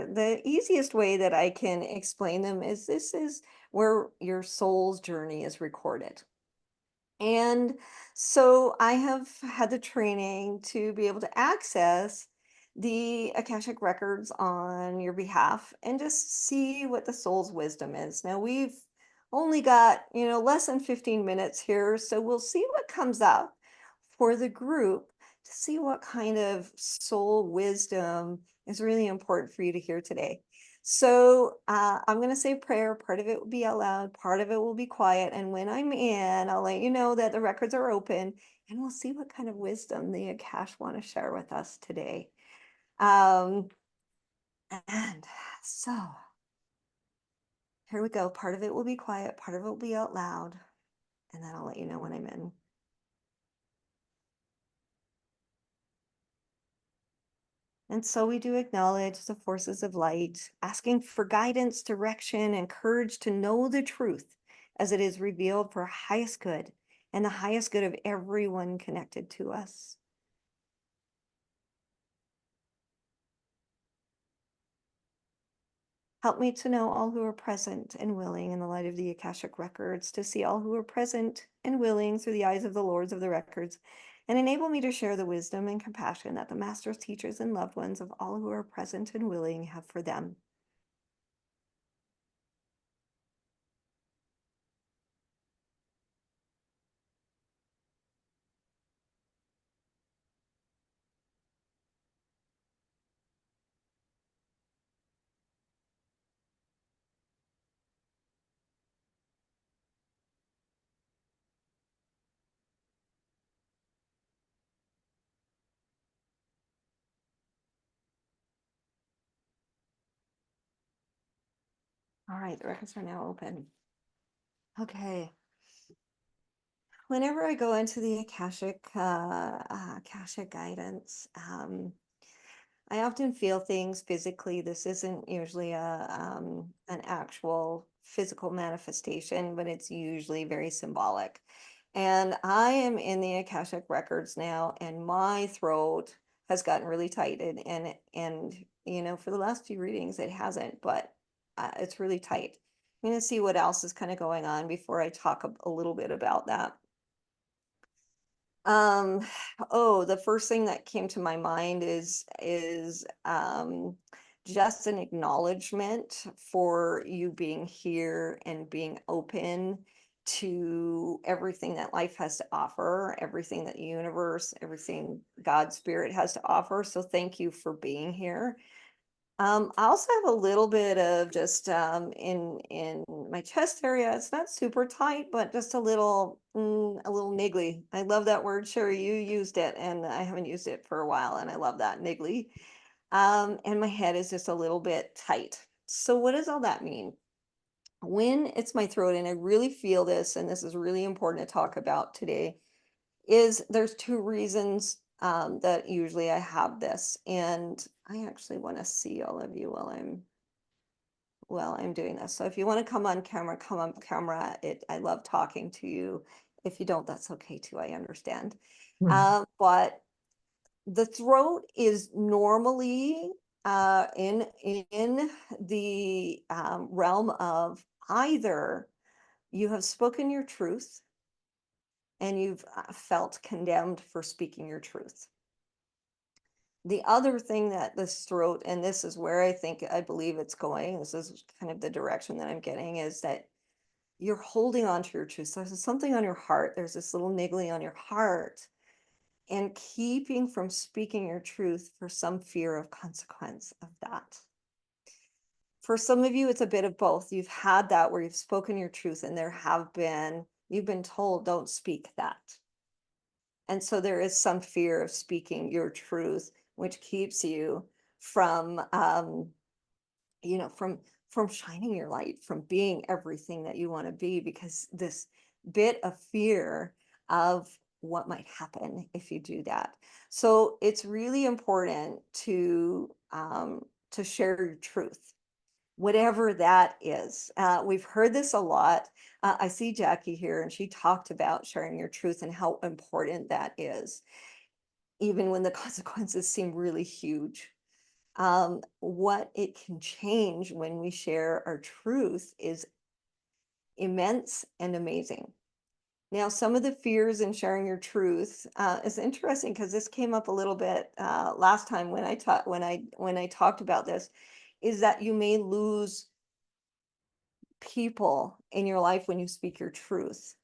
the easiest way that I can explain them is this is where your soul's journey is recorded. And so I have had the training to be able to access the Akashic records on your behalf and just see what the soul's wisdom is. Now we've only got, less than 15 minutes here, so we'll see what comes up for the group to see what kind of soul wisdom is really important for you to hear today. So I'm going to say prayer. Part of it will be out loud, part of it will be quiet. And when I'm in, I'll let you know that the records are open and we'll see what kind of wisdom the Akash want to share with us today. Um, and so here we go. Part of it will be quiet, part of it will be out loud. And then I'll let you know when I'm in. And so we do acknowledge the forces of light, asking for guidance, direction, and courage to know the truth as it is revealed for our highest good and the highest good of everyone connected to us. Help me to know all who are present and willing in the light of the Akashic records, to see all who are present and willing through the eyes of the lords of the records, and enable me to share the wisdom and compassion that the masters, teachers, and loved ones of all who are present and willing have for them. All right, the records are now open. Okay. Whenever I go into the Akashic guidance, I often feel things physically. This isn't usually an actual physical manifestation, but it's usually very symbolic. And I am in the Akashic records now, and my throat has gotten really tight, and for the last few readings it hasn't, but it's really tight. I'm going to see what else is kind of going on before I talk a little bit about that. Um, oh, the first thing that came to my mind is just an acknowledgement for you being here and being open to everything that life has to offer, everything that the universe, everything God Spirit has to offer. So thank you for being here. I also have a little bit of just in my chest area. It's not super tight, but just a little niggly. I love that word, Sherry. You used it, and I haven't used it for a while, and I love that, niggly. And my head is just a little bit tight. So what does all that mean? When it's my throat, and I really feel this, and this is really important to talk about today, is there's two reasons that usually I have this, and I actually want to see all of you while I'm doing this. So if you want to come on camera, come on camera. I love talking to you. If you don't, that's okay too. I understand. But the throat is normally in the realm of either you have spoken your truth and you've felt condemned for speaking your truth. The other thing that this throat, and this is where I believe it's going, this is kind of the direction that I'm getting, is that you're holding on to your truth. So there's something on your heart, there's this little niggly on your heart, and keeping from speaking your truth for some fear of consequence of that. For some of you, it's a bit of both. You've had that where you've spoken your truth and you've been told, don't speak that. And so there is some fear of speaking your truth, which keeps you from, from shining your light, from being everything that you want to be, because this bit of fear of what might happen if you do that. So it's really important to share your truth, whatever that is. We've heard this a lot. I see Jackie here, and she talked about sharing your truth and how important that is, even when the consequences seem really huge. What it can change when we share our truth is immense and amazing. Now, some of the fears in sharing your truth is interesting because this came up a little bit last time when I taught when I talked about this, is that you may lose people in your life when you speak your truth.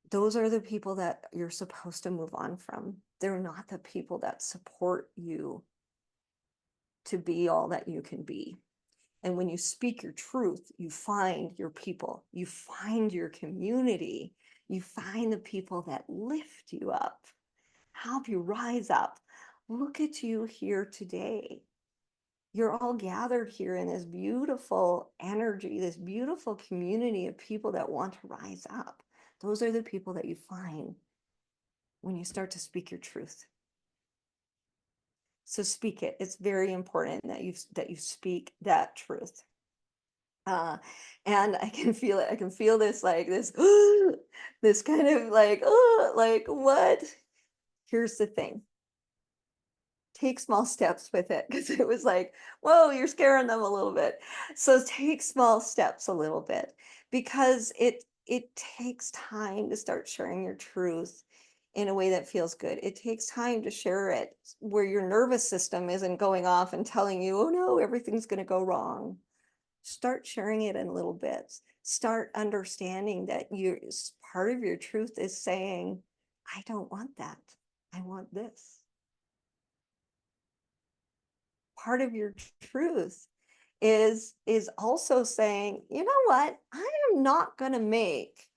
Those are the people that you're supposed to move on from. They're not the people that support you to be all that you can be. And when you speak your truth, you find your people, you find your community, you find the people that lift you up, help you rise up. Look at you here today. You're all gathered here in this beautiful energy, this beautiful community of people that want to rise up. Those are the people that you find when you start to speak your truth. So speak it. It's very important that you speak that truth. Uh, and I can feel it. I can feel this like this, this kind of like what? Here's the thing. Take small steps with it because it was like, whoa, you're scaring them a little bit. So take small steps a little bit because it takes time to start sharing your truth in a way that feels good. It takes time to share it where your nervous system isn't going off and telling you, oh no, everything's going to go wrong. Start sharing it in little bits. Start understanding that part of your truth is saying, I don't want that. I want this. Part of your truth is also saying, you know what? I am not going to make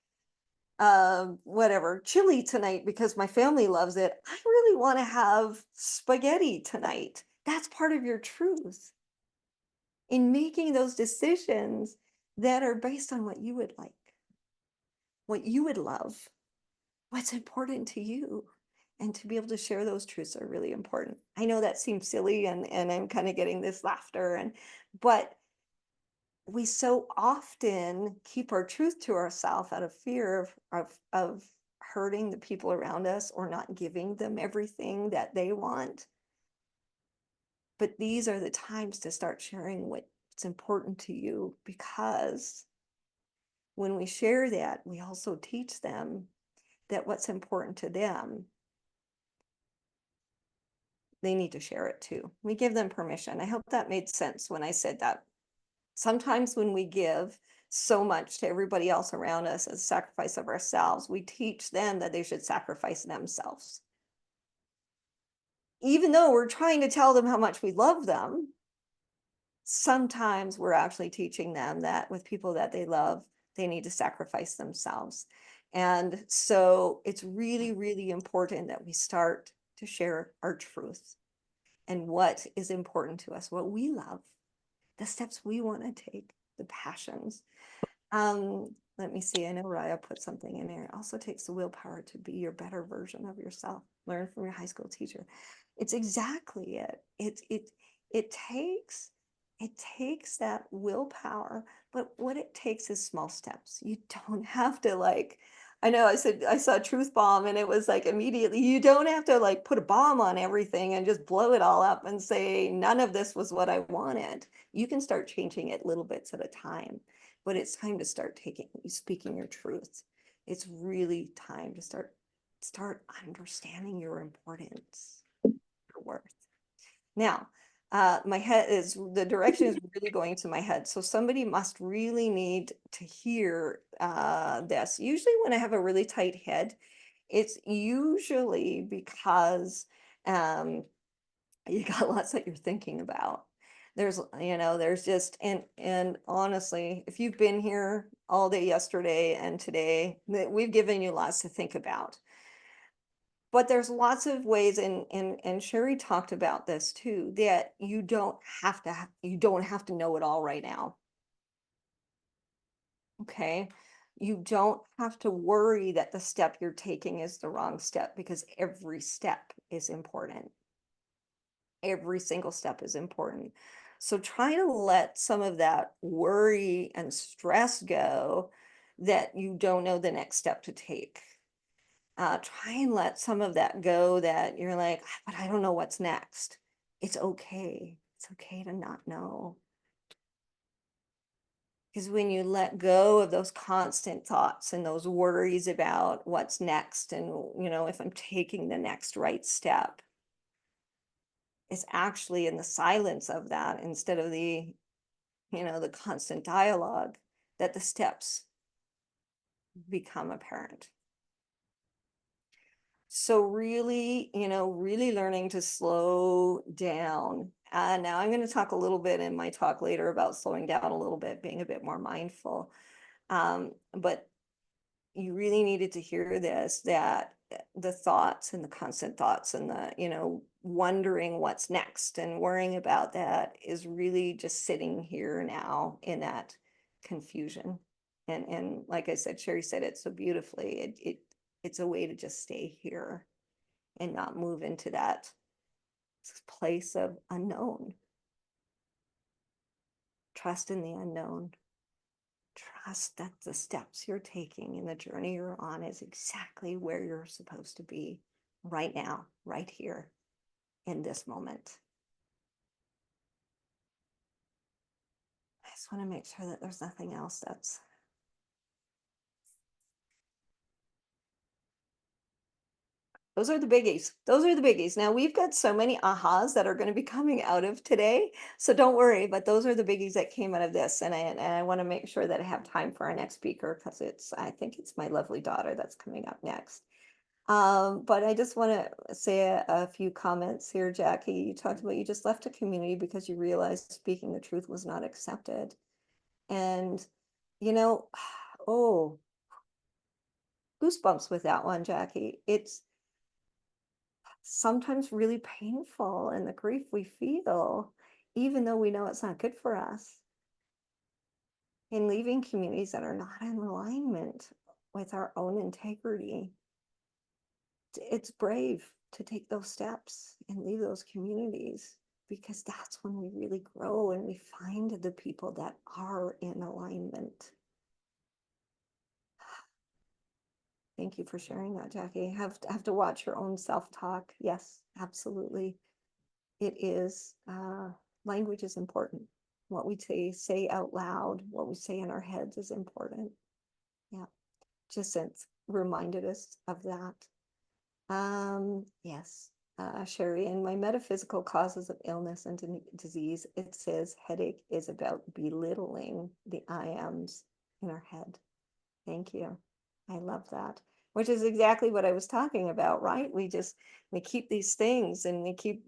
whatever chili tonight because my family loves it. I really want to have spaghetti tonight. That's part of your truth in making those decisions that are based on what you would like, what you would love, what's important to you. And to be able to share those truths are really important. I know that seems silly and I'm kind of getting this laughter but we so often keep our truth to ourselves out of fear of hurting the people around us or not giving them everything that they want. But these are the times to start sharing what's important to you, because when we share that, we also teach them that what's important to them, they need to share it too. We give them permission. I hope that made sense when I said that. Sometimes when we give so much to everybody else around us as a sacrifice of ourselves, we teach them that they should sacrifice themselves. Even though we're trying to tell them how much we love them, sometimes we're actually teaching them that with people that they love, they need to sacrifice themselves. And so it's really, really important that we start to share our truth and what is important to us, what we love, the steps we want to take, the passions. Let me see. I know Raya put something in there. It also takes the willpower to be your better version of yourself. Learn from your high school teacher. It's exactly it. It takes that willpower, but what it takes is small steps. You don't have to like, I know I said I saw Truth Bomb and it was like immediately, you don't have to like put a bomb on everything and just blow it all up and say, none of this was what I wanted. You can start changing it little bits at a time, but it's time to start speaking your truth. It's really time to start understanding your importance, your worth. Now, my head is the direction is really going to my head. So somebody must really need to hear this. Usually when I have a really tight head, it's usually because you got lots that you're thinking about. There's just, and honestly, if you've been here all day yesterday and today, we've given you lots to think about. But there's lots of ways, and Sherry talked about this too, that you don't have to know it all right now. Okay. You don't have to worry that the step you're taking is the wrong step, because every step is important. Every single step is important. So try to let some of that worry and stress go that you don't know the next step to take. Try and let some of that go that you're like, but I don't know what's next. It's okay. It's okay to not know. Because when you let go of those constant thoughts and those worries about what's next and, if I'm taking the next right step, it's actually in the silence of that instead of the constant dialogue that the steps become apparent. So really, really learning to slow down. Now I'm going to talk a little bit in my talk later about slowing down a little bit, being a bit more mindful. But you really needed to hear this, that the thoughts and the constant thoughts and the, wondering what's next and worrying about that is really just sitting here now in that confusion. And like I said, Sherry said it so beautifully. It's a way to just stay here and not move into that place of unknown. Trust in the unknown. Trust that the steps you're taking and the journey you're on is exactly where you're supposed to be right now, right here in this moment. I just want to make sure that there's nothing else that's. Those are the biggies. Those are the biggies. Now we've got so many ahas that are going to be coming out of today. So don't worry, but those are the biggies that came out of this. And I want to make sure that I have time for our next speaker because I think it's my lovely daughter that's coming up next. But I just want to say a few comments here, Jackie. You talked about you just left a community because you realized speaking the truth was not accepted. And, you know, oh, goosebumps with that one, Jackie. It's sometimes really painful and the grief we feel, even though we know it's not good for us. In leaving communities that are not in alignment with our own integrity, it's brave to take those steps and leave those communities because that's when we really grow and we find the people that are in alignment. Thank you for sharing that, Jackie. Have to watch your own self-talk. Yes, absolutely. It is language is important. What we say out loud, what we say in our heads is important. Yeah, just since reminded us of that. Yes, Sherry, in my metaphysical causes of illness and disease, it says headache is about belittling the I ams in our head. Thank you. I love that. Which is exactly what I was talking about, right? We keep these things and we keep,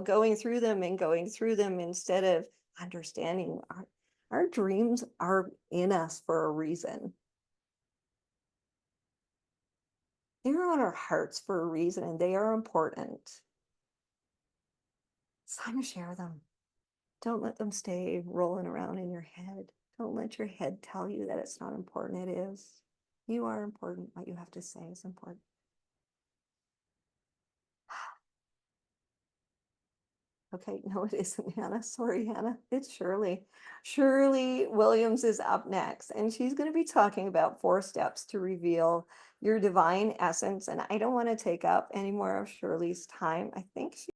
going through them and going through them instead of understanding our dreams are in us for a reason. They're on our hearts for a reason and they are important. It's time to share them. Don't let them stay rolling around in your head. Don't let your head tell you that it's not important. It is. You are important. What you have to say is important. Okay, no, it isn't Hannah. Sorry, Hannah. It's Shirley. Shirley Williams is up next, and she's going to be talking about 4 steps to reveal your divine essence. And I don't want to take up any more of Shirley's time. I think she